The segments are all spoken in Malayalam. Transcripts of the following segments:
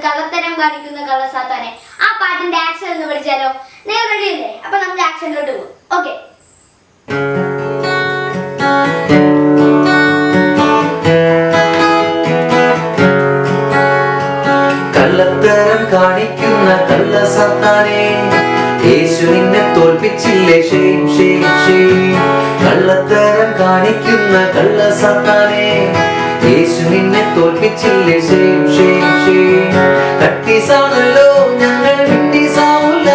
കള്ളത്തരം കാണിക്കുന്ന കള്ളസാത്താനെ. ആ പാട്ടിന്റെ ആക്ഷൻ ഒന്ന് പഠിച്ചാലോ? നിങ്ങൾ റെഡി അല്ലേ? അപ്പൊ നമുക്ക് ആക്ഷനിലോട്ട് പോകും. ഓക്കെ. കള്ളത്തരം കാണിക്കുന്ന കള്ളസാത്താനെ, യേശു നിന്നെ തോൽപ്പിച്ചില്ലേ? Shame shame shame. കള്ളത്തരം കാണിക്കുന്ന കള്ളസാത്താനെ, യേശു നിന്നെ തോൽപ്പിച്ചില്ലേ? Shame shame shame. കട്ടീസാണല്ലോ ഞങ്ങൾ വിട്ടീസാവൂല,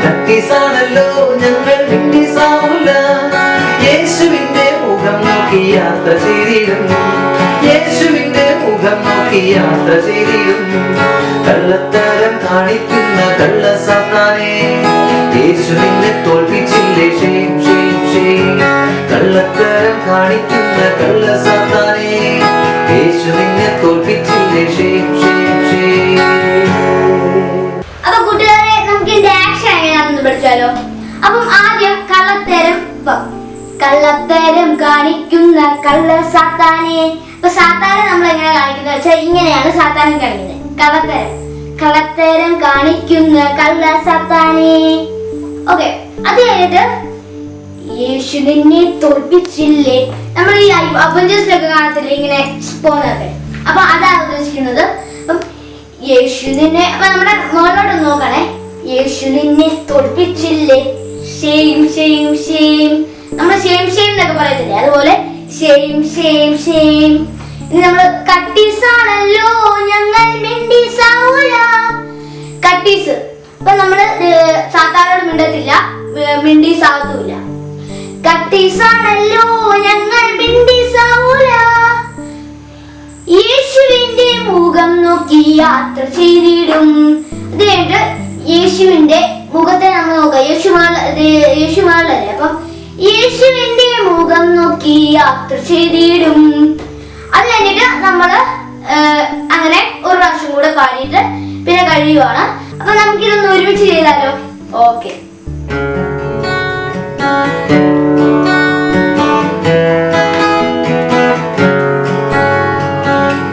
കട്ടീസാണല്ലോ ഞങ്ങൾ വിട്ടീസാവൂല. യേശുവിന്റെ മുഖം നോക്കി യാത്ര ചെയ്തിടും, യേശുവിന്റെ മുഖം നോക്കി യാത്ര ചെയ്തിടും. കള്ളത്തരം കാണിക്കുന്ന കള്ളസാത്താനെ, യേശു നിന്നെ തോൽപ്പിച്ചില്ലേ? Shame shame shame. കള്ളത്തരം കാണിക്കുന്ന കള്ളസാത്താനെ, യേശു നിന്നെ തോൽപ്പിച്ചില്ലേ? Shame shame shame. അപ്പൊ കൂട്ടുകാരെ, നമുക്ക് ഇതിന്റെ ആക്ഷൻ എങ്ങനെയാണെന്ന് പഠിച്ചാലോ? അപ്പം ആദ്യം കള്ളത്തരം കാണിക്കുന്ന കള്ളസാത്താനെ. അപ്പൊ സാത്താനെ നമ്മൾ എങ്ങനെ കാണിക്കുന്നത് വെച്ചാൽ ഇങ്ങനെയാണ് സാത്താനെ കാണിക്കുന്നത്. കള്ളത്തരം കാണിക്കുന്ന കള്ളസാത്താനെ. ഓക്കെ. അത് കഴിഞ്ഞിട്ട് യേശു നിന്നെ തോൽപ്പിച്ചില്ലേ. നമ്മൾ ഈ അവഞ്ചേഴ്സിലൊക്കെ കാണത്തില്ലേ ഇങ്ങനെ പോകുന്നതൊക്കെ, അപ്പൊ അതാണ് ഉദ്ദേശിക്കുന്നത്. അപ്പം യേശു നിന്നെ, അപ്പൊ നമ്മുടെ മോളോട് നോക്കണേ. യേശു നിന്നെ തോൽപ്പിച്ചില്ലേ? Shame shame shame. നമ്മൾ ഷെയിം ഷെയിം എന്നൊക്കെ പറയത്തില്ലേ, അതുപോലെ ഷെയിം ഷെയിം ഷെയിം. ഇനി നമ്മള് കട്ടീസാണല്ലോ ഞങ്ങൾ മിണ്ടീസാവൂല. കട്ടീസ്. അപ്പൊ നമ്മള് സാത്താനോട് മിണ്ടത്തില്ല, മിണ്ടീസാവത്തുമില്ല. കട്ടീസാണല്ലോ ഞങ്ങൾ മിണ്ടീസാവൂല. യേശുവിന്റെ മുഖം നോക്കി യാത്ര ചെയ്തിടും. ഇത് കഴിഞ്ഞിട്ട് യേശുവിന്റെ മുഖത്തെ നമ്മൾ നോക്കാം. യേശുമാളല്ലേ, അപ്പം യേശുവിന്റെ മുഖം നോക്കി യാത്ര ചെയ്തിടും. അത് കഴിഞ്ഞിട്ട് നമ്മള് അങ്ങനെ ഒരു പ്രാവശ്യം കൂടെ പാടിയിട്ട് പിന്നെ കഴിയുവാണ്. അപ്പൊ നമുക്കിതൊന്ന് ഒരുമിച്ച് ചെയ്താലോ? ഓക്കെ.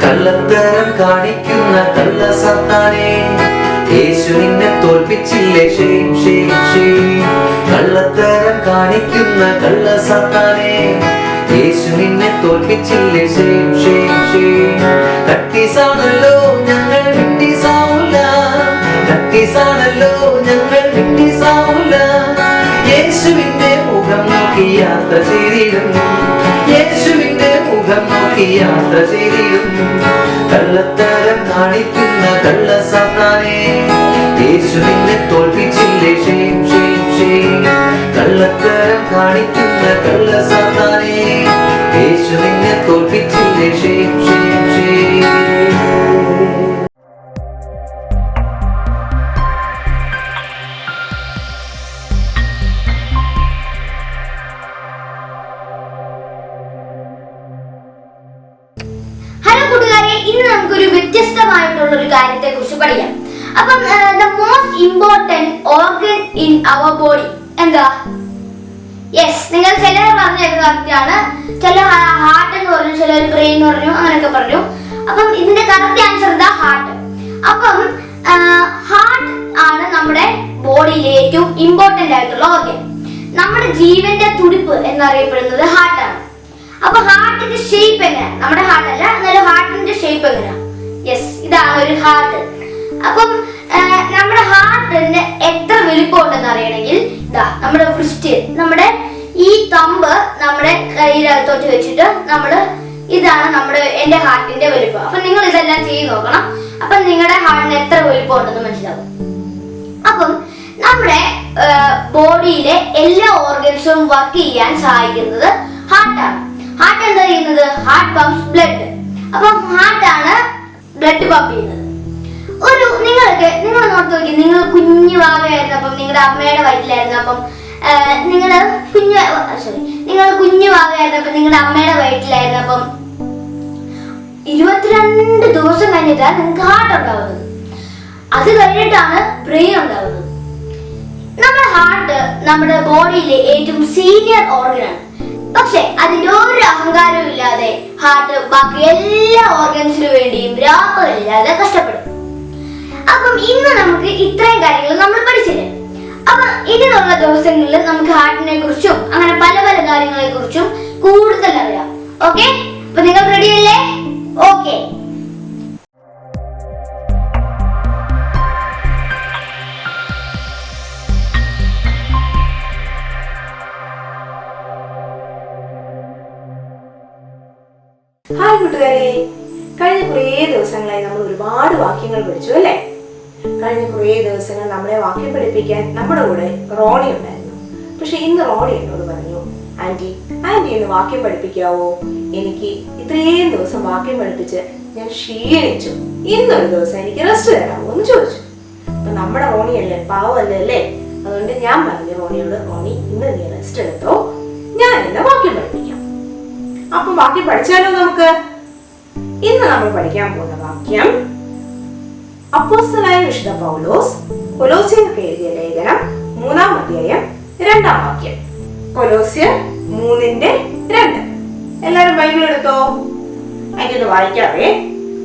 കള്ളത്തരം കാണിക്കുന്ന കള്ളസാത്താനെ, യേശു നിന്നെ തോൽപ്പിച്ചില്ലേ? Shame shame shame. കള്ളത്തരം കാണിക്കുന്ന കള്ളസാത്താനെ, യേശു നിന്നെ തോൽപ്പിച്ചില്ലേ? Shame shame shame. കട്ടീസാണല്ലോ ഞങ്ങൾ വിട്ടീസാവൂല, കട്ടീസാണല്ലോ ഞങ്ങൾ വിട്ടീസാവൂല. യേശുവിന്റെ മുഖം നോക്കി യാത്ര ചെയ്തിടും, യേശുവിന്റെ മുഖം നോക്കി യാത്ര ചെയ്തിടും. കള്ളത്തരം കാണിക്കുന്ന കള്ളസാത്താനെ, യേശു നിന്നെ തോൽപ്പിച്ചില്ലേ? Shame shame shame. കള്ളത്തരം കാണിക്കുന്ന കള്ളസാത്താനെ, യേശു നിന്നെ തോൽപ്പിച്ചില്ലേ? Shame shame shame. ഇന്ന് നമുക്കൊരു വ്യത്യസ്തമായിട്ടുള്ള ഒരു കാര്യത്തെ കുറിച്ച് പഠിക്കാം. അപ്പം the most important organ in our body എന്താ? യെസ്, നിങ്ങൾ ചിലർ പറഞ്ഞത് കറക്റ്റാണ്. ചില ഹാർട്ട് എന്ന് പറഞ്ഞു, ചിലർ ബ്രെയിൻ എന്ന് പറഞ്ഞു, അങ്ങനെയൊക്കെ പറഞ്ഞു. അപ്പം ഇതിന്റെ കറക്റ്റ് ആൻസർ എന്താ? ഹാർട്ട്. അപ്പം ഹാർട്ട് ആണ് നമ്മുടെ ബോഡിയിലെ ഏറ്റവും ഇമ്പോർട്ടന്റ് ആയിട്ടുള്ള ഓർഗൻ. നമ്മുടെ ജീവന്റെ തുടിപ്പ് എന്നറിയപ്പെടുന്നത് ഹാർട്ടാണ്. അപ്പൊ ഹാർട്ടിന്റെ ഷേപ്പ് എങ്ങനെയാ? നമ്മുടെ ഹാർട്ട് അല്ല, എന്നാലും ഹാർട്ടിന്റെ ഷേപ്പ് എങ്ങനെയാ? യെസ്, ഇതാണ് ഒരു ഹാർട്ട്. അപ്പം നമ്മുടെ ഹാർട്ടിന് എത്ര വലിപ്പം ഉണ്ടെന്ന് അറിയണമെങ്കിൽ ഇതാ നമ്മുടെ ഫ്രിസ്റ്റ്, നമ്മുടെ ഈ തമ്പ് നമ്മുടെ കയ്യിലകത്തോട്ട് വെച്ചിട്ട് ഇതാണ് എന്റെ ഹാർട്ടിന്റെ വലിപ്പം. അപ്പൊ നിങ്ങൾ ഇതെല്ലാം ചെയ്ത് നോക്കണം. അപ്പൊ നിങ്ങളുടെ ഹാർട്ടിന് എത്ര വലിപ്പം ഉണ്ടെന്ന് മനസ്സിലാവും. അപ്പം നമ്മുടെ ബോഡിയിലെ എല്ലാ ഓർഗൻസും വർക്ക് ചെയ്യാൻ സഹായിക്കുന്നത് ഹാർട്ടാണ്. ഹാർട്ട് എന്താ ചെയ്യുന്നത്? Heart pumps blood. അപ്പം ഹാർട്ടാണ് ബ്ലഡ് പമ്പ് ചെയ്യുന്നത്. നിങ്ങൾ നോക്കി നോക്കി, നിങ്ങൾ കുഞ്ഞു വാവയായിരുന്നപ്പം, നിങ്ങളുടെ അമ്മയുടെ വയറ്റിലായിരുന്നപ്പം, നിങ്ങൾ കുഞ്ഞു വാവയായിരുന്നപ്പം, നിങ്ങളുടെ അമ്മയുടെ വയറ്റിലായിരുന്നപ്പം 22 ദിവസം കഴിഞ്ഞിട്ടാണ് നിങ്ങൾക്ക് ഹാർട്ട് ഉണ്ടാവുന്നത്. അത് കഴിഞ്ഞിട്ടാണ് ബ്രെയിൻ ഉണ്ടാവുന്നത്. നമ്മുടെ ഹാർട്ട് നമ്മുടെ ബോഡിയിലെ ഏറ്റവും സീനിയർ ഓർഗനാണ്. പക്ഷെ അതിന്റെ ഒരു അഹങ്കാരവും ഇല്ലാതെ ഹാർട്ട് ബാക്കി എല്ലാ ഓർഗൻസിനു വേണ്ടിയും രാപ്പകലില്ലാതെ കഷ്ടപ്പെടും. ഇന്ന് നമുക്ക് ഇത്രയും കാര്യങ്ങൾ നമ്മൾ പഠിച്ചില്ലേ. അപ്പൊ ഇനിയുള്ള ദിവസങ്ങളിൽ നമുക്ക് ഹാർട്ടിനെ കുറിച്ചും അങ്ങനെ പല പല കാര്യങ്ങളെ കുറിച്ചും കൂടുതൽ അറിയാം. ഓക്കെ, അപ്പൊ നിങ്ങൾ റെഡി അല്ലേ? ഓക്കെ. ഹായ് കൂട്ടുകാരെ, കഴിഞ്ഞ കുറേ ദിവസങ്ങളായി നമ്മൾ ഒരുപാട് വാക്യങ്ങൾ പഠിച്ചു അല്ലേ? കഴിഞ്ഞ കുറേ ദിവസങ്ങൾ നമ്മളെ വാക്യം പഠിപ്പിക്കാൻ നമ്മുടെ കൂടെ റോണി ഉണ്ടായിരുന്നു. പക്ഷെ ഇന്ന് റോണി എന്നോട് പറഞ്ഞു, ആന്റി ഇന്ന് വാക്യം പഠിപ്പിക്കാവോ? എനിക്ക് ഇത്രയും ദിവസം വാക്യം പഠിപ്പിച്ച് ഞാൻ ക്ഷീണിച്ചു, ഇന്നൊരു ദിവസം എനിക്ക് റെസ്റ്റ് തരാമോ എന്ന് ചോദിച്ചു. അപ്പൊ നമ്മുടെ റോണിയല്ലേ, പാവല്ലേ അല്ലേ? അതുകൊണ്ട് ഞാൻ പറഞ്ഞു റോണിയോട്, റോണി ഇന്ന് നീ റെസ്റ്റ് എടുത്തോ, ഞാൻ എന്നെ വാക്യം പഠിപ്പിക്കാം. അപ്പൊ വാക്യം പഠിച്ചാലോ നമുക്ക്? ഇന്ന് നമ്മൾ പഠിക്കാൻ പോകുന്ന വാക്യം അപ്പോസ്തലനായ വിശുദ്ധ പൗലോസ് കൊലോസ്യർക്ക് എഴുതിയ ലേഖനം 3-ാം അധ്യായം 2-ാം വാക്യം. കൊലോസ്യർ 3:2. എല്ലാരും ബൈബിൾ എടുത്തോ, അതിനൊന്ന് വായിക്കാവേ.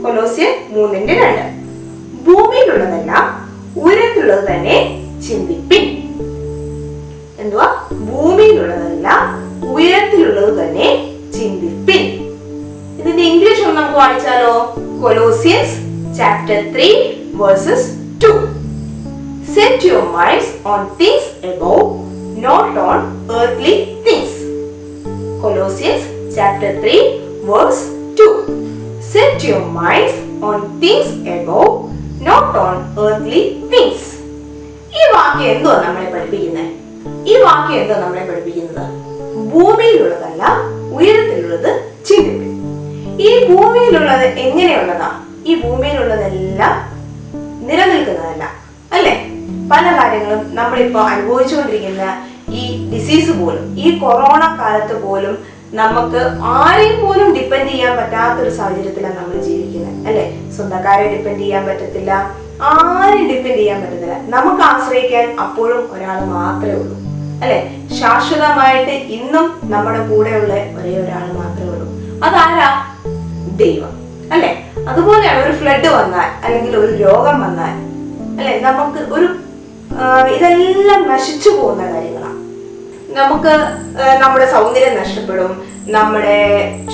കൊലോസ്യർ 3:2. ഭൂമിയിലുള്ളതല്ല ഉയരത്തിലുള്ളത് തന്നെ ചിന്തിപ്പിൻ. എന്തുവാ? ഭൂമിയിലുള്ളതല്ല ഉയരത്തിലുള്ളത് തന്നെ ചിന്തിപ്പിൻ. ഇതിന്റെ ഇംഗ്ലീഷ് ഒന്ന് നമുക്ക് വായിച്ചാലോ? Colossians chapter 3 verses 2. Set your minds on things above, not on earthly things. Colossians chapter 3 verse 2. Set your minds on things above, not on earthly things. ഈ വാക്യം എന്തുവാ നമ്മളെ പഠിപ്പിക്കുന്നത്? ഈ വാക്യം എന്തുവാ നമ്മളെ പഠിപ്പിക്കുന്നത്? ഭൂമിയിലുള്ളതല്ല ഉയരത്തിലുള്ളത് ചിന്തിപ്പിൻ. ഈ ഭൂമിയിലുള്ളത് എങ്ങനെയുള്ളതാ? ഈ ഭൂമിയിലുള്ളതെല്ലാം നിലനിൽക്കുന്നതല്ല അല്ലെ? പല കാര്യങ്ങളും നമ്മളിപ്പോ അനുഭവിച്ചുകൊണ്ടിരിക്കുന്ന ഈ ഡിസീസ് പോലും, ഈ കൊറോണ കാലത്ത് പോലും നമുക്ക് ആരെയും പോലും ഡിപ്പെൻഡ് ചെയ്യാൻ പറ്റാത്തൊരു സാഹചര്യത്തിലാണ് നമ്മൾ ജീവിക്കുന്നത് അല്ലെ? സ്വന്തക്കാരെ ഡിപ്പെൻഡ് ചെയ്യാൻ പറ്റത്തില്ല, ആരും ഡിപ്പെൻഡ് ചെയ്യാൻ പറ്റത്തില്ല. നമുക്ക് ആശ്രയിക്കാൻ അപ്പോഴും ഒരാൾ മാത്രമേ ഉള്ളൂ അല്ലെ? ശാശ്വതമായിട്ട് ഇന്നും നമ്മുടെ കൂടെയുള്ള ഒരേ ഒരാൾ മാത്രമേ ഉള്ളൂ. അതാരാ? ദൈവം അല്ലെ? അതുപോലെയാണ് ഒരു ഫ്ലഡ് വന്നാൽ അല്ലെങ്കിൽ ഒരു രോഗം വന്നാൽ അല്ലെ, നമുക്ക് ഒരു ഇതെല്ലാം നശിച്ചു പോകുന്ന കാര്യങ്ങളാണ്. നമുക്ക് നമ്മുടെ സൗന്ദര്യം നഷ്ടപ്പെടും, നമ്മുടെ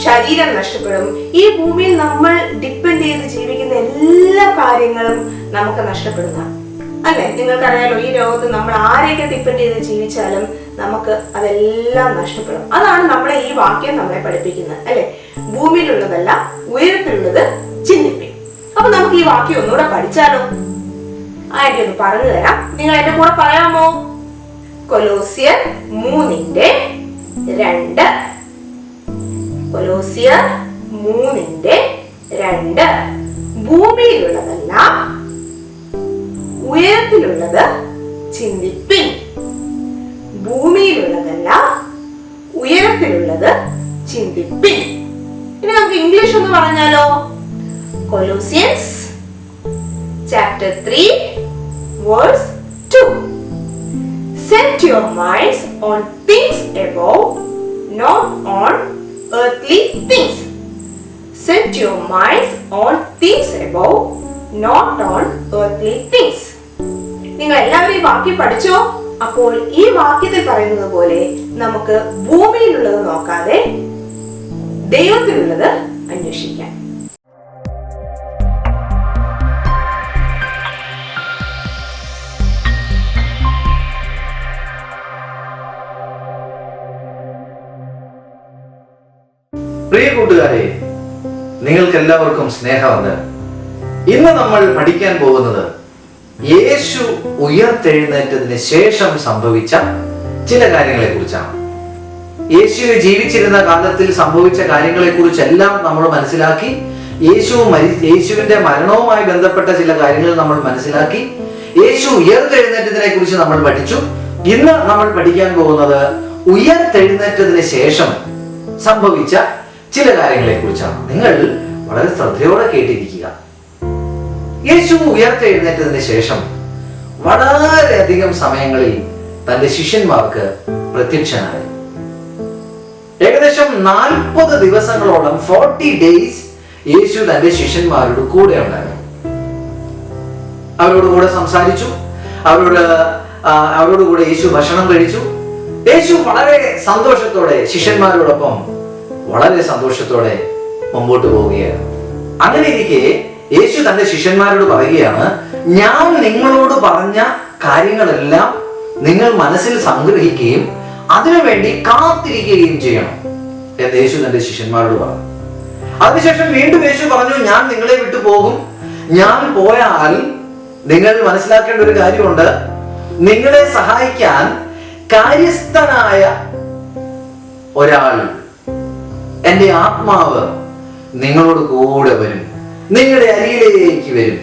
ശരീരം നഷ്ടപ്പെടും. ഈ ഭൂമിയിൽ നമ്മൾ ഡിപ്പെൻഡ് ചെയ്ത് ജീവിക്കുന്ന എല്ലാ കാര്യങ്ങളും നമുക്ക് നഷ്ടപ്പെടുന്ന അല്ലെ? നിങ്ങൾക്കറിയാലോ, ഈ ലോകത്ത് നമ്മൾ ആരെയൊക്കെ ഡിപ്പെൻഡ് ചെയ്ത് ജീവിച്ചാലും നമുക്ക് അതെല്ലാം നഷ്ടപ്പെടും. അതാണ് നമ്മളെ ഈ വാക്യം നമ്മളെ പഠിപ്പിക്കുന്നത് അല്ലെ? ഭൂമിയിലുള്ളതല്ല ഉയരത്തിലുള്ളത് ചിന്തിപ്പിൻ. അപ്പൊ നമുക്ക് ഈ വാക്യം ഒന്നുകൂടെ പഠിച്ചാലോ? ആയിട്ട് ഒന്ന് പറഞ്ഞു തരാം, നിങ്ങൾ എന്റെ കൂടെ പറയാമോ? കൊലോസ്യർ 3:2. കൊലോസ്യർ 3:2. ഭൂമിയിലുള്ളതല്ല ഉയരത്തിലുള്ളത് ചിന്തിപ്പിൻ. ഭൂമിയിലുള്ളതല്ല ഉയരത്തിലുള്ളത് ചിന്തിപ്പിൻ. ഇനി നമുക്ക് ഇംഗ്ലീഷ് ഒന്ന് പറഞ്ഞാലോ? Colossians chapter 3 verse 2. Set your minds on things above, not on earthly things. Set your minds on things above, not on earthly things. നിങ്ങൾ എല്ലാവരും ഈ വാക്യം പഠിച്ചോ? അപ്പോൾ ഈ വാക്യത്തിൽ പറയുന്നത് പോലെ നമുക്ക് ഭൂമിയിലുള്ളത് നോക്കാതെ ദൈവത്തിലുള്ളത് അന്വേഷിക്കാം. പ്രിയ കൂട്ടുകാരെ, നിങ്ങൾക്ക് എല്ലാവർക്കും സ്നേഹവന്ദനം. ഇന്ന് നമ്മൾ പഠിക്കാൻ പോകുന്നത് യേശു ഉയർത്തെഴുന്നേറ്റതിന് ശേഷം സംഭവിച്ച ചില കാര്യങ്ങളെ കുറിച്ചാണ്. യേശു ജീവിച്ചിരുന്ന കാലത്തിൽ സംഭവിച്ച കാര്യങ്ങളെ കുറിച്ചെല്ലാം നമ്മൾ മനസ്സിലാക്കി. യേശുവിന്റെ മരണവുമായി ബന്ധപ്പെട്ട ചില കാര്യങ്ങൾ നമ്മൾ മനസ്സിലാക്കി. യേശു ഉയർത്തെഴുന്നേറ്റതിനെ കുറിച്ച് നമ്മൾ പഠിച്ചു. ഇന്ന് നമ്മൾ പഠിക്കാൻ പോകുന്നത് ഉയർത്തെഴുന്നേറ്റതിന് ശേഷം സംഭവിച്ച ചില കാര്യങ്ങളെ കുറിച്ചാണ്. നിങ്ങൾ വളരെ ശ്രദ്ധയോടെ കേട്ടിരിക്കുക. യേശു ഉയർത്തെഴുന്നേറ്റതിന് ശേഷം വളരെയധികം സമയങ്ങളിൽ തന്റെ ശിഷ്യന്മാർക്ക് പ്രത്യക്ഷനായി. ഏകദേശം 40 ദിവസങ്ങളോളം 40 days യേശു തന്റെ ശിഷ്യന്മാരുടെ കൂടെ ഉണ്ടായിരുന്നു. അവരോട് സംസാരിച്ചു. അവരോട് കൂടെ യേശു ഭക്ഷണം കഴിച്ചു. യേശു വളരെ സന്തോഷത്തോടെ ശിഷ്യന്മാരോടൊപ്പം വളരെ സന്തോഷത്തോടെ മുമ്പോട്ട് പോവുകയാണ്. അങ്ങനെ ഇരിക്കെ യേശു തന്റെ ശിഷ്യന്മാരോട് പറയുകയാണ്, ഞാൻ നിങ്ങളോട് പറഞ്ഞ കാര്യങ്ങളെല്ലാം നിങ്ങൾ മനസ്സിൽ സംഗ്രഹിക്കുകയും അതിനുവേണ്ടി കാത്തിരിക്കുകയും ചെയ്യണം എന്ന് യേശു തന്റെ ശിഷ്യന്മാരോട് പറഞ്ഞു. അതിനുശേഷം വീണ്ടും യേശു പറഞ്ഞു, ഞാൻ നിങ്ങളെ വിട്ടു പോകും. ഞാൻ പോയാൽ നിങ്ങൾ മനസ്സിലാക്കേണ്ട ഒരു കാര്യമുണ്ട്, നിങ്ങളെ സഹായിക്കാൻ കാര്യസ്ഥനായ ഒരാൾ, എന്റെ ആത്മാവ് നിങ്ങളോട് കൂടെ വരും, നിങ്ങളുടെ അരികിലേക്ക് വരും.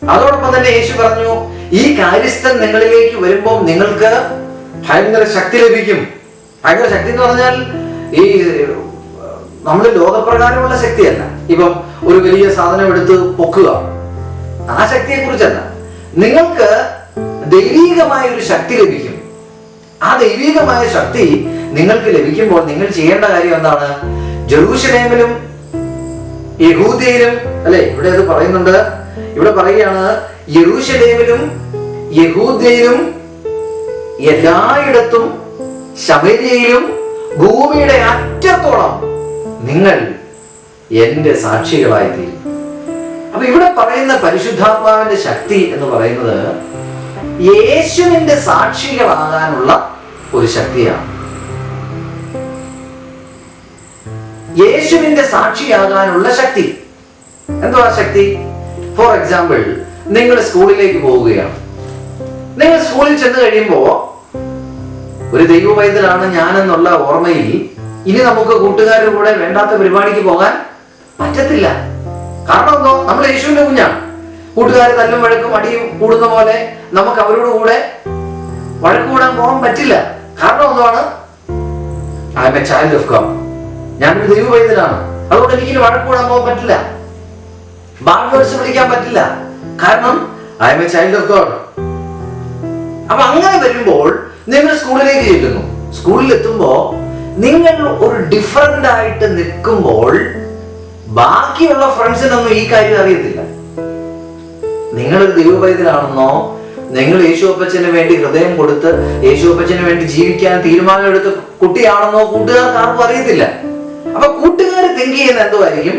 അതോടൊപ്പം തന്നെ യേശു പറഞ്ഞു, ഈ കാര്യസ്ഥൻ നിങ്ങളിലേക്ക് വരുമ്പോൾ നിങ്ങൾക്ക് ഭയങ്കര ശക്തി ലഭിക്കും. ഭയങ്കര ശക്തി എന്ന് പറഞ്ഞാൽ ഈ നമ്മുടെ ലോകപ്രകാരമുള്ള ശക്തിയല്ല. ഇപ്പം ഒരു വലിയ സാധനം എടുത്ത് പൊക്കുക, ആ ശക്തിയെ കുറിച്ചല്ല. നിങ്ങൾക്ക് ദൈവികമായ ഒരു ശക്തി ലഭിക്കും. ആ ദൈവികമായ ശക്തി നിങ്ങൾക്ക് ലഭിക്കുമ്പോൾ നിങ്ങൾ ചെയ്യേണ്ട കാര്യം എന്താണ്? ജെറൂസലേമിലും യഹൂദയിലും, അല്ലെ, ഇവിടെ അത് പറയുന്നുണ്ട്, ഇവിടെ പറയുകയാണ്, യെരൂശലേമിലും യഹൂദയിലും എല്ലായിടത്തും ശമര്യയിലും ഭൂമിയുടെ അറ്റത്തോളം നിങ്ങൾ എന്റെ സാക്ഷികളായി തീരും. അപ്പൊ ഇവിടെ പറയുന്ന പരിശുദ്ധാത്മാവിന്റെ ശക്തി എന്ന് പറയുന്നത് യേശുവിന്റെ സാക്ഷികളാകാനുള്ള ഒരു ശക്തിയാണ്. യേശുവിന്റെ സാക്ഷിയാകാനുള്ള ശക്തി. എന്തുവാ ശക്തി? ഫോർ എക്സാമ്പിൾ, നിങ്ങൾ സ്കൂളിലേക്ക് പോവുകയാണ്. നിങ്ങൾ സ്കൂളിൽ ചെന്ന് കഴിയുമ്പോ ഒരു ദൈവ പൈതലാണ് ഞാനെന്നുള്ള ഓർമ്മയിൽ ഇനി നമുക്ക് കൂട്ടുകാരുടെ കൂടെ വേണ്ടാത്ത പരിപാടിക്ക് പോകാൻ പറ്റത്തില്ല. കാരണം എന്തോ, നമ്മൾ യേശുവിന്റെ കുഞ്ഞാണ്. കൂട്ടുകാർ തല്ലും വഴക്കും അടിയും കൂടുന്ന പോലെ നമുക്ക് അവരോട് കൂടെ വഴക്ക് കൂടാൻ പോകാൻ പറ്റില്ല. കാരണം എന്താണ്? I M A child of God. ഞാനൊരു ദൈവ പൈതലാണ്. അതുകൊണ്ട് എനിക്ക് വഴക്ക് കൂടാൻ പോകാൻ പറ്റില്ല, ബാഡ് വേർഡ്സ് വിളിക്കാൻ പറ്റില്ല. കാരണം I M A child of God. അപ്പൊ അങ്ങനെ വരുമ്പോൾ നിങ്ങൾ സ്കൂളിലേക്ക് ചെല്ലുന്നു. സ്കൂളിൽ എത്തുമ്പോ നിങ്ങൾ ഒരു ഡിഫറന്റ് ആയിട്ട് നിൽക്കുമ്പോൾ ബാക്കിയുള്ള ഫ്രണ്ട്സിനൊന്നും ഈ കാര്യം അറിയത്തില്ല. നിങ്ങളൊരു ദൈവപൈതലാണെന്നോ, നിങ്ങൾ യേശുവപ്പച്ചന് വേണ്ടി ഹൃദയം കൊടുത്ത് യേശുവപ്പച്ചന് വേണ്ടി ജീവിക്കാൻ തീരുമാനമെടുത്ത കുട്ടിയാണെന്നോ കൂട്ടുകാർക്ക് ആർക്കും അറിയത്തില്ല. അപ്പൊ കൂട്ടുകാര് തിങ്ക് ചെയ്യുന്ന എന്തോ ആയിരിക്കും,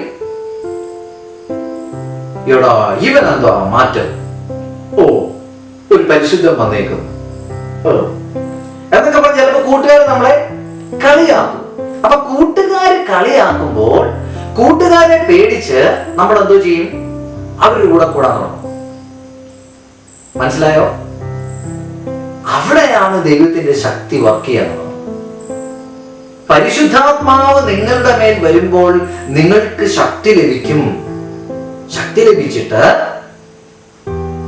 എടാ ഇവൻ എന്തോ മാറ്റം, ഓ ഒരു പരിശുദ്ധം വന്നേക്കും എന്നൊക്കെ പറഞ്ഞ് ചിലപ്പോ കൂട്ടുകാർ നമ്മളെ കളിയാക്കും. അപ്പൊ കൂട്ടുകാര് കളിയാക്കുമ്പോൾ കൂട്ടുകാരെ പേടിച്ച് നമ്മൾ എന്തോ ചെയ്യും? അവരുടെ കൂടെ കൂടാൻ തുടങ്ങും. മനസ്സിലായോ? അവിടെയാണ് ദൈവത്തിന്റെ ശക്തി വർക്ക് ചെയ്യുന്നത്. പരിശുദ്ധാത്മാവ് നിങ്ങളുടെ മേൽ വരുമ്പോൾ നിങ്ങൾക്ക് ശക്തി ലഭിക്കും. ശക്തി ലഭിച്ചിട്ട്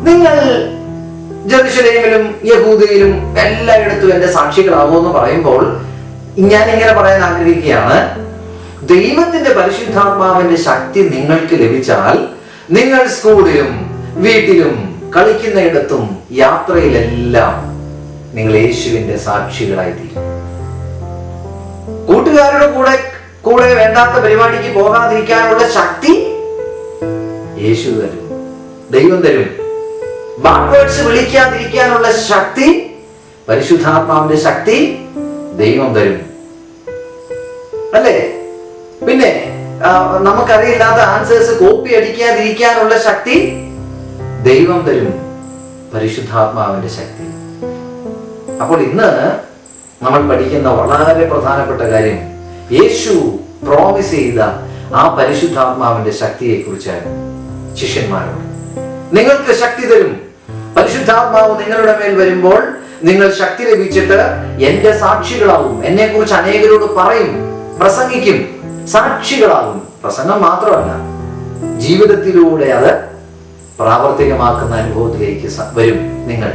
നിങ്ങൾ ജെറുസലേമിലും യഹൂദയിലും എല്ലായിടത്തും എന്റെ സാക്ഷികളാകുമെന്ന് പറയുമ്പോൾ ഞാൻ ഇങ്ങനെ പറയാൻ ആഗ്രഹിക്കുകയാണ്, ദൈവത്തിന്റെ പരിശുദ്ധാത്മാവിന്റെ ശക്തി നിങ്ങൾക്ക് ലഭിച്ചാൽ നിങ്ങൾ സ്കൂളിലും വീട്ടിലും കളിക്കുന്നയിടത്തും യാത്രയിലെല്ലാം നിങ്ങൾ യേശുവിന്റെ സാക്ഷികളായി തീരും. കൂട്ടുകാരുടെ കൂടെ വേണ്ടാത്ത പരിപാടിക്ക് പോകാതിരിക്കാനുള്ള ശക്തി യേശു തരും, ദൈവം തരും. ബാഡ് വേർഡ്സ് വിളിക്കാതിരിക്കാനുള്ള ശക്തി, പരിശുദ്ധാത്മാവിന്റെ ശക്തി ദൈവം തരും, അല്ലേ? പിന്നെ നമുക്കറിയില്ലാത്ത ആൻസേഴ്സ് കോപ്പി അടിക്കാതിരിക്കാനുള്ള ശക്തി ദൈവം തരും, പരിശുദ്ധാത്മാവിന്റെ ശക്തി. അപ്പോൾ ഇന്ന് നമ്മൾ പഠിക്കുന്ന വളരെ പ്രധാനപ്പെട്ട കാര്യം, യേശു പ്രോമിസ് ചെയ്ത ആ പരിശുദ്ധാത്മാവിന്റെ ശക്തിയെ കുറിച്ചാണ് ശിഷ്യന്മാരോട്. നിങ്ങൾക്ക് ശക്തി തരും. പരിശുദ്ധാത്മാവ് നിങ്ങളുടെ മേൽ വരുമ്പോൾ നിങ്ങൾ ശക്തി ലഭിച്ചിട്ട് എന്റെ സാക്ഷികളാവും. എന്നെ കുറിച്ച് അനേകരോട് പറയും, പ്രസംഗിക്കും, സാക്ഷികളാകും. പ്രസംഗം മാത്രമല്ല, ജീവിതത്തിലൂടെ അത് പ്രാവർത്തികമാക്കുന്ന അനുഭവത്തിലേക്ക് വരും നിങ്ങൾ.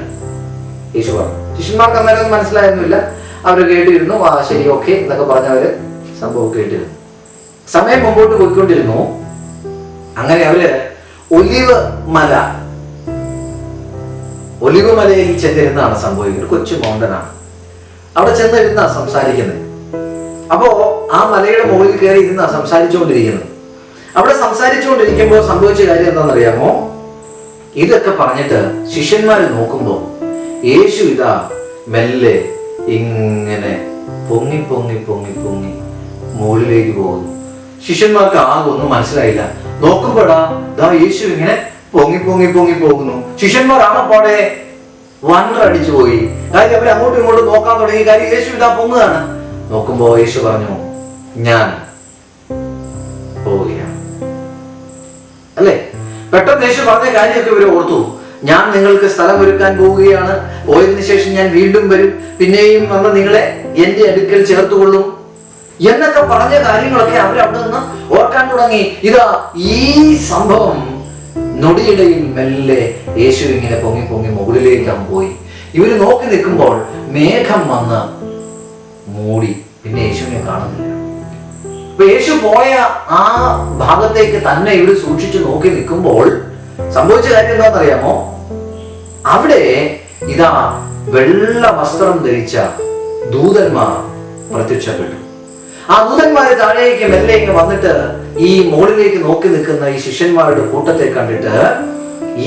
യേശു പറഞ്ഞു. ശിഷ്യന്മാർക്ക് അന്നേരം മനസ്സിലായൊന്നുമില്ല. അവർ കേട്ടിരുന്നു, ആ ശരി ഓക്കെ എന്നൊക്കെ പറഞ്ഞവര് സംഭവം കേട്ടിരുന്നു. സമയം മുമ്പോട്ട് പോയിക്കൊണ്ടിരുന്നു. അങ്ങനെ അവര് ഒലിവ് മലയിൽ ചെന്നിരുന്നാണ് സംഭവിക്കുന്നത്. കൊച്ചു മൗണ്ടനാണ്. അവിടെ ചെന്നിരുന്നാ സംസാരിക്കുന്നത്. അപ്പോ ആ മലയുടെ മുകളിൽ കയറി ഇരുന്നാ സംസാരിച്ചുകൊണ്ടിരിക്കുന്നത്. അവിടെ സംസാരിച്ചുകൊണ്ടിരിക്കുമ്പോൾ സംഭവിച്ച കാര്യം എന്താണെന്നറിയാമോ? ഇതൊക്കെ പറഞ്ഞിട്ട് ശിഷ്യന്മാർ നോക്കുമ്പോൾ യേശു ഇതാ മെല്ലെ ഇങ്ങനെ പൊങ്ങി പൊങ്ങി പൊങ്ങി പൊങ്ങി മുകളിലേക്ക് പോകുന്നു. ശിഷ്യന്മാർക്ക് ആകെ ഒന്നും മനസ്സിലായില്ല. നോക്കുമ്പോഴാ ദാ യേശു ഇങ്ങനെ പൊങ്ങി പൊങ്ങി പൊങ്ങി പോകുന്നു. ശിഷ്യന്മാർ ആകപ്പാടെ വണ്ടടിച്ചു പോയി. കാര്യം അവർ അങ്ങോട്ടും ഇങ്ങോട്ടും നോക്കാൻ തുടങ്ങി. കാര്യം യേശു ഇതാ പൊങ്ങുകയാണ്. നോക്കുമ്പോ യേശു പറഞ്ഞു, ഞാൻ പോവുകയാണ്. അല്ലേ? പെട്ടെന്ന് യേശു പറഞ്ഞ കാര്യമൊക്കെ ഇവര് ഓർത്തു. ഞാൻ നിങ്ങൾക്ക് സ്ഥലം ഒരുക്കാൻ പോവുകയാണ്, പോയതിനു ശേഷം ഞാൻ വീണ്ടും വരും, പിന്നെയും വന്ന് നിങ്ങളെ എന്റെ അടുക്കൽ ചേർത്തുകൊള്ളും എന്നൊക്കെ പറഞ്ഞ കാര്യങ്ങളൊക്കെ അവരവിടെ നിന്ന് ഓർക്കാൻ തുടങ്ങി. ഇതാ ഈ സംഭവം നൊടിയിടയിൽ മെല്ലെ യേശു ഇങ്ങനെ പൊങ്ങി പൊങ്ങി മുകളിലേക്ക് പോയി. ഇവര് നോക്കി നിൽക്കുമ്പോൾ മേഘം വന്ന് മൂടി. പിന്നെ യേശുവിനെ കാണുന്നില്ല. അപ്പൊ യേശു പോയ ആ ഭാഗത്തേക്ക് തന്നെ ഇവര് സൂക്ഷിച്ചു നോക്കി നിൽക്കുമ്പോൾ സംഭവിച്ച കാര്യം എന്താണെന്നറിയാമോ? അവിടെ ഇതാ വെള്ള വസ്ത്രം ധരിച്ച ദൂതന്മാർ പ്രത്യക്ഷപ്പെട്ടു. ആ ദൂതന്മാര് താഴേക്ക് മെല്ലെ വന്നിട്ട് ഈ മുകളിലേക്ക് നോക്കി നിൽക്കുന്ന ഈ ശിഷ്യന്മാരുടെ കൂട്ടത്തെ കണ്ടിട്ട്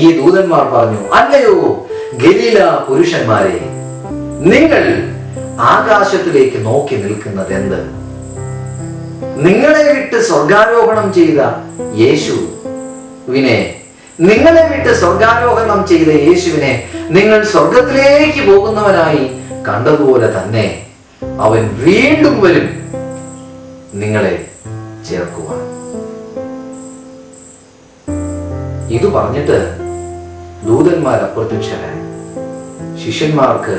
ഈ ദൂതന്മാർ പറഞ്ഞു, അല്ലയോ ഗലീല പുരുഷന്മാരെ, നിങ്ങൾ ആകാശത്തിലേക്ക് നോക്കി നിൽക്കുന്നത് എന്ത്? നിങ്ങളെ വിട്ട് സ്വർഗാരോഹണം ചെയ്ത യേശുവിനെ നിങ്ങൾ സ്വർഗത്തിലേക്ക് പോകുന്നവനായി കണ്ടതുപോലെ തന്നെ അവൻ വീണ്ടും വരും നിങ്ങളെ ചേർക്കുവാൻ. ഇത് പറഞ്ഞിട്ട് ദൂതന്മാർ അപ്രത്യക്ഷരായി. ശിഷ്യന്മാർക്ക്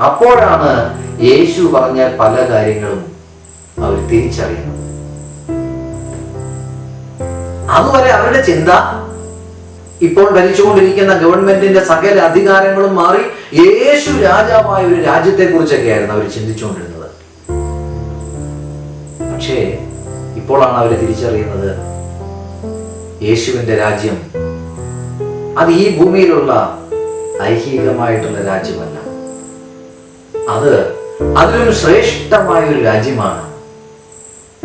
അപ്പോഴാണ് യേശു പറഞ്ഞ പല കാര്യങ്ങളും അവർ തിരിച്ചറിയുന്നത്. അതുവരെ അവരുടെ ചിന്ത ഇപ്പോൾ ഭരിച്ചുകൊണ്ടിരിക്കുന്ന ഗവൺമെന്റിന്റെ സകല അധികാരങ്ങളും മാറി യേശു രാജാവായ ഒരു രാജ്യത്തെ കുറിച്ചൊക്കെയായിരുന്നു അവർ ചിന്തിച്ചുകൊണ്ടിരുന്നത്. പക്ഷേ ഇപ്പോഴാണ് അവർ തിരിച്ചറിയുന്നത്, യേശുവിന്റെ രാജ്യം അത് ഈ ഭൂമിയിലുള്ള ഐഹികമായിട്ടുള്ള രാജ്യമല്ല, അത് അതിലും ശ്രേഷ്ഠമായ ഒരു രാജ്യമാണ്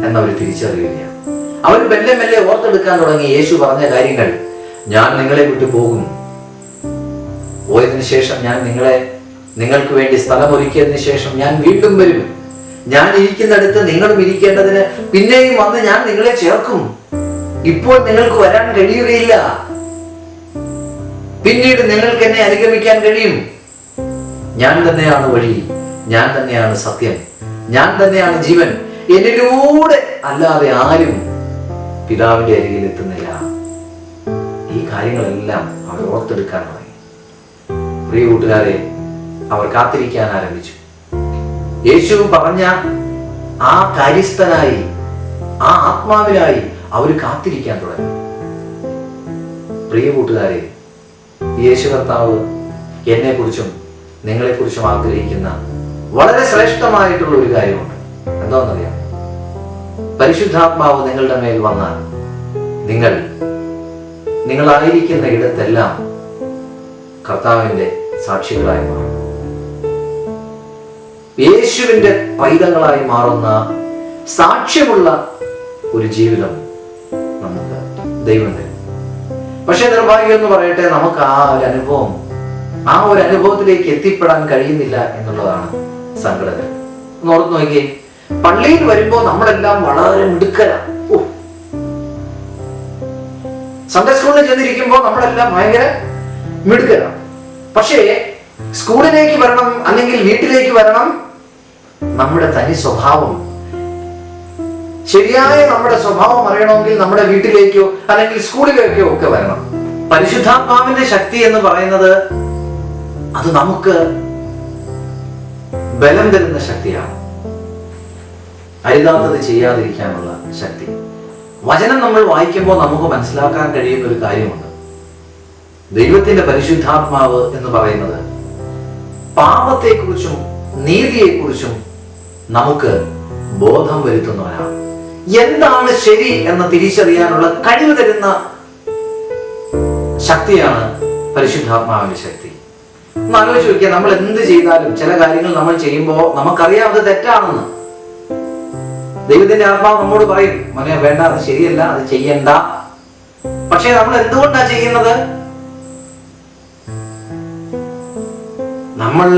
എന്നവർ തിരിച്ചറിയുക. അവർ മെല്ലെ മെല്ലെ ഓർത്തെടുക്കാൻ തുടങ്ങി യേശു പറഞ്ഞ കാര്യങ്ങൾ. ഞാൻ നിങ്ങളെ വിട്ടു പോകും, പോയതിനു ശേഷം ഞാൻ നിങ്ങൾക്ക് വേണ്ടി സ്ഥലം ഒരുക്കിയതിനു ശേഷം ഞാൻ വീണ്ടും വരും, ഞാൻ ഇരിക്കുന്നിടത്ത് നിങ്ങളും ഇരിക്കേണ്ടതിന് പിന്നെയും വന്ന് ഞാൻ നിങ്ങളെ ചേർക്കും. ഇപ്പോൾ നിങ്ങൾക്ക് വരാൻ കഴിയുകയില്ല, പിന്നീട് നിങ്ങൾക്ക് എന്നെ അനുഗമിക്കാൻ കഴിയും. ഞാൻ തന്നെയാണ് വഴി, ഞാൻ തന്നെയാണ് സത്യം, ഞാൻ തന്നെയാണ് ജീവൻ. എന്നിലൂടെ അല്ലാതെ ആരും പിതാവിന്റെ അരികിൽ എത്തുന്നില്ല. ഈ കാര്യങ്ങളെല്ലാം അവർ ഓർത്തെടുക്കാൻ തുടങ്ങി. പ്രിയ കൂട്ടുകാരെ, അവർ കാത്തിരിക്കാൻ ആരംഭിച്ചു. യേശു പറഞ്ഞ ആ കാര്യസ്ഥനായി, ആ ആത്മാവിനായി അവർ കാത്തിരിക്കാൻ തുടങ്ങി. പ്രിയ കൂട്ടുകാരെ, യേശു കർത്താവ് എന്നെ കുറിച്ചും നിങ്ങളെ കുറിച്ചും ആഗ്രഹിക്കുന്ന വളരെ ശ്രേഷ്ഠമായിട്ടുള്ള ഒരു കാര്യമുണ്ട്. എന്താണെന്നറിയാം? പരിശുദ്ധാത്മാവ് നിങ്ങളുടെ മേൽ വന്നാൽ നിങ്ങളായിരിക്കുന്ന ഇടത്തെല്ലാം കർത്താവിന്റെ സാക്ഷികളായി മാറും. യേശുവിന്റെ പൈതങ്ങളായി മാറുന്ന സാക്ഷ്യമുള്ള ഒരു ജീവിതം നമുക്ക് ദൈവം തരും. പക്ഷെ നിർഭാഗ്യം എന്ന് പറയട്ടെ, നമുക്ക് ആ ഒരു അനുഭവത്തിലേക്ക് എത്തിപ്പെടാൻ കഴിയുന്നില്ല എന്നുള്ളതാണ് സങ്കടകരം. ഒന്ന് ഓർത്ത് നോക്കിയേ, പള്ളിയിൽ വരുമ്പോ നമ്മളെല്ലാം വളരെ മിടുക്കരാണ്. സൺഡേ സ്കൂളിൽ ചെന്നിരിക്കുമ്പോൾ നമ്മളെല്ലാം ഭയങ്കര മിടുക്കരാണ്. പക്ഷേ സ്കൂളിലേക്ക് വരണം, അല്ലെങ്കിൽ വീട്ടിലേക്ക് വരണം, നമ്മുടെ തനി സ്വഭാവം, ശരിയായ നമ്മുടെ സ്വഭാവം അറിയണമെങ്കിൽ നമ്മുടെ വീട്ടിലേക്കോ അല്ലെങ്കിൽ സ്കൂളിലേക്കോ ഒക്കെ വരണം. പരിശുദ്ധാത്മാവിന്റെ ശക്തി എന്ന് പറയുന്നത് അത് നമുക്ക് ബലം തരുന്ന ശക്തിയാണ്, അരുതാത്തത് ചെയ്യാതിരിക്കാനുള്ള ശക്തി. വചനം നമ്മൾ വായിക്കുമ്പോൾ നമുക്ക് മനസ്സിലാക്കാൻ കഴിയുന്ന ഒരു കാര്യമുണ്ട്. ദൈവത്തിന്റെ പരിശുദ്ധാത്മാവ് എന്ന് പറയുന്നത് പാപത്തെക്കുറിച്ചും നീതിയെക്കുറിച്ചും നമുക്ക് ബോധം വരുത്തുന്നവനാണ്. എന്താണ് ശരി എന്ന് തിരിച്ചറിയാനുള്ള കഴിവ് തരുന്ന ശക്തിയാണ് പരിശുദ്ധാത്മാവിന്റെ ശക്തി. ഒന്ന് ആലോചിച്ച് നോക്കിയാൽ, നമ്മൾ എന്ത് ചെയ്താലും ചില കാര്യങ്ങൾ നമ്മൾ ചെയ്യുമ്പോൾ നമുക്കറിയാം അത് തെറ്റാണെന്ന്. ദൈവത്തിന്റെ ആത്മാവ് നമ്മോട് പറയും, മോനെ വേണ്ട, അത് ശരിയല്ല, അത് ചെയ്യണ്ട. പക്ഷെ നമ്മൾ എന്തുകൊണ്ടാണ് ചെയ്യുന്നത്? നമ്മൾ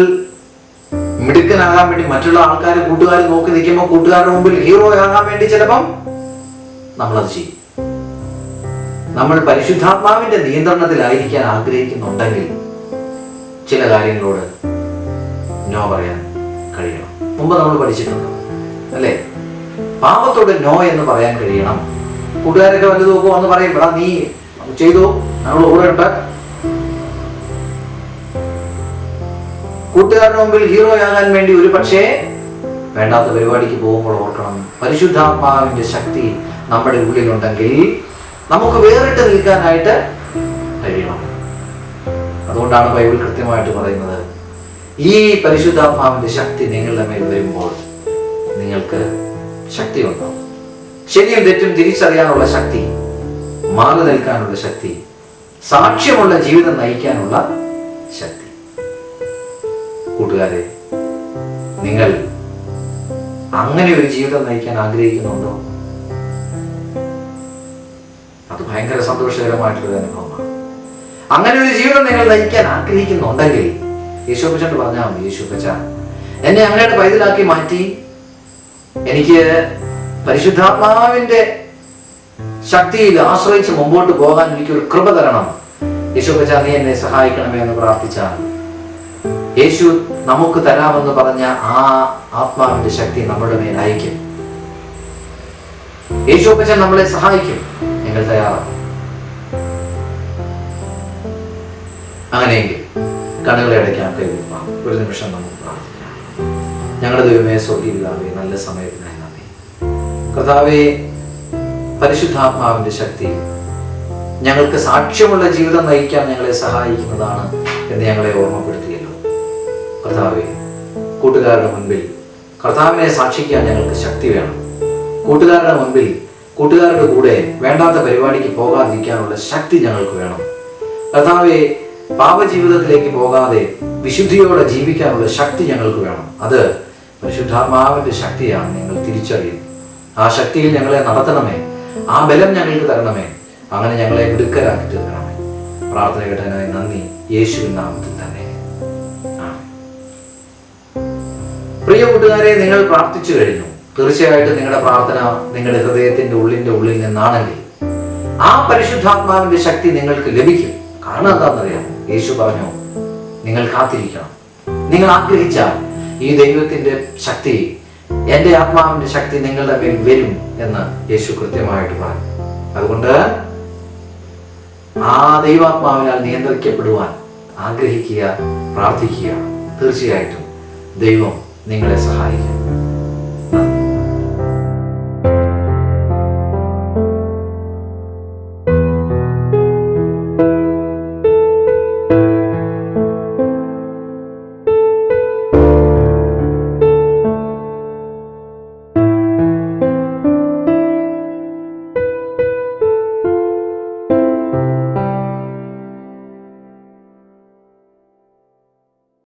മിടുക്കനാകാൻ വേണ്ടി മറ്റുള്ള ആൾക്കാർ കൂട്ടുകാർ നോക്കി നിൽക്കുമ്പോൾ കൂട്ടുകാരുടെ മുമ്പിൽ ഹീറോ ആകാൻ വേണ്ടി ചിലപ്പം നമ്മളത് ചെയ്യും. നമ്മൾ പരിശുദ്ധാത്മാവിന്റെ നിയന്ത്രണത്തിലായിരിക്കാൻ ആഗ്രഹിക്കുന്നുണ്ടെങ്കിൽ ചില കാര്യങ്ങളോട് നോ പറയാൻ കഴിയണം. മുമ്പ് നമ്മൾ പഠിച്ചിട്ടുണ്ട് അല്ലേ? പാപത്തോട് നോ എന്ന് പറയാൻ കഴിയണം. കൂട്ടുകാരൊക്കെ വല്ലതും നോക്കുമോ എന്ന് പറയും, എടാ നീ ചെയ്തോ, നമ്മൾ കൂടെ ഉണ്ട്. കൂട്ടുകാരുടെ മുമ്പിൽ ഹീറോ ആകാൻ വേണ്ടി ഒരു പക്ഷേ വേണ്ടാത്ത പരിപാടിക്ക് പോകുമ്പോൾ ഓർക്കണം, പരിശുദ്ധാത്മാവിന്റെ ശക്തി നമ്മുടെ ഉള്ളിലുണ്ടെങ്കിൽ നമുക്ക് വേറിട്ട് നിൽക്കാനായിട്ട് കഴിയണം. അതുകൊണ്ടാണ് ബൈബിൾ കൃത്യമായിട്ട് പറയുന്നത്, ഈ പരിശുദ്ധാത്മാവിന്റെ ശക്തി നിങ്ങളുടെ മേൽ വരുമ്പോൾ നിങ്ങൾക്ക് ശക്തി ഉണ്ടാവും. ശരിയും തെറ്റും തിരിച്ചറിയാനുള്ള ശക്തി, മാറി നിൽക്കാനുള്ള ശക്തി, സാക്ഷ്യമുള്ള ജീവിതം നയിക്കാനുള്ള ശക്തി. കൂട്ടുകാരെ, നിങ്ങൾ അങ്ങനെ ഒരു ജീവിതം നയിക്കാൻ ആഗ്രഹിക്കുന്നുണ്ടോ? അത് ഭയങ്കര സന്തോഷകരമായിട്ടുള്ള അനുഭവമാണ്. അങ്ങനെ ഒരു ജീവിതം നിങ്ങൾ നയിക്കാൻ ആഗ്രഹിക്കുന്നുണ്ടെങ്കിൽ യേശുപ്പച്ചോട് പറഞ്ഞാൽ മതി, യേശുപ്പച്ച എന്നെ അങ്ങയുടെ പൈതലാക്കി മാറ്റി എനിക്ക് പരിശുദ്ധാത്മാവിന്റെ ശക്തിയിൽ ആശ്രയിച്ച് മുമ്പോട്ട് പോകാൻ എനിക്കൊരു കൃപ തരണം. യേശുപ്പച്ച നീ എന്നെ സഹായിക്കണമേ എന്ന് പ്രാർത്ഥിച്ചാൽ യേശു നമുക്ക് തരാമെന്ന് പറഞ്ഞ ആ ആത്മാവിന്റെ ശക്തി നമ്മുടെ മേൽ അയക്കും. യേശുപ്പച്ച നമ്മളെ സഹായിക്കും. നിങ്ങൾ തയ്യാറാണ്? അങ്ങനെയെങ്കിൽ കണ്ണുകളെ അടയ്ക്കാൻ കഴിയുമ്പോൾ ഒരു നിമിഷം നമുക്ക് പ്രാർത്ഥിക്കാം. ഞങ്ങളുടെ ദൈവമേ, സ്വർഗ്ഗീയ പിതാവേ, നല്ല സമയത്തിനായി നന്ദി. കർത്താവേ, പരിശുദ്ധാത്മാവിന്റെ ശക്തി ഞങ്ങൾക്ക് സാക്ഷ്യമുള്ള ജീവിതം നയിക്കാൻ ഞങ്ങളെ സഹായിക്കുന്നതാണ് എന്ന് ഞങ്ങളെ ഓർമ്മപ്പെടുത്തിയല്ലോ. കർത്താവേ, കൂട്ടുകാരുടെ മുൻപിൽ കർത്താവിനെ സാക്ഷിക്കാൻ ഞങ്ങൾക്ക് ശക്തി വേണം. കൂട്ടുകാരുടെ മുൻപിൽ കൂട്ടുകാരുടെ കൂടെ വേണ്ടാത്ത പരിപാടിക്ക് പോകാതിരിക്കാനുള്ള ശക്തി ഞങ്ങൾക്ക് വേണം. കർത്താവെ, പാപജീവിതത്തിലേക്ക് പോകാതെ വിശുദ്ധിയോടെ ജീവിക്കാനുള്ള ശക്തി ഞങ്ങൾക്ക് വേണം. അത് പരിശുദ്ധാത്മാവിന്റെ ശക്തിയാണ്. ഞങ്ങൾ തിരിച്ചറിയും. ആ ശക്തിയിൽ ഞങ്ങളെ നടത്തണമേ. ആ ബലം ഞങ്ങൾക്ക് തരണമേ. അങ്ങനെ ഞങ്ങളെ മിടുക്കരാക്കി തീർക്കണമേ. പ്രാർത്ഥന കേട്ടതിനായി നന്ദി, യേശുവിൻ നാമത്തിൽ തന്നെ. പ്രിയ കൂട്ടുകാരെ, നിങ്ങൾ പ്രാർത്ഥിച്ചു കഴിഞ്ഞു. തീർച്ചയായിട്ടും നിങ്ങളുടെ പ്രാർത്ഥന നിങ്ങളുടെ ഹൃദയത്തിന്റെ ഉള്ളിൽ നിന്നാണെങ്കിൽ ആ പരിശുദ്ധാത്മാവിന്റെ ശക്തി നിങ്ങൾക്ക് ലഭിക്കും. കാരണം എന്താണെന്നറിയാം, യേശു പറഞ്ഞു, നിങ്ങൾ കാത്തിരിക്കണം. നിങ്ങൾ ആഗ്രഹിച്ചാൽ ഈ ദൈവത്തിന്റെ ശക്തി, എന്റെ ആത്മാവിന്റെ ശക്തി നിങ്ങളുടെ മേൽ വരും എന്ന് യേശു കൃത്യമായിട്ട് പറഞ്ഞു. അതുകൊണ്ട് ആ ദൈവാത്മാവിനാൽ നിയന്ത്രിക്കപ്പെടുവാൻ ആഗ്രഹിക്കുക, പ്രാർത്ഥിക്കുക. തീർച്ചയായിട്ടും ദൈവം നിങ്ങളെ സഹായിക്കും.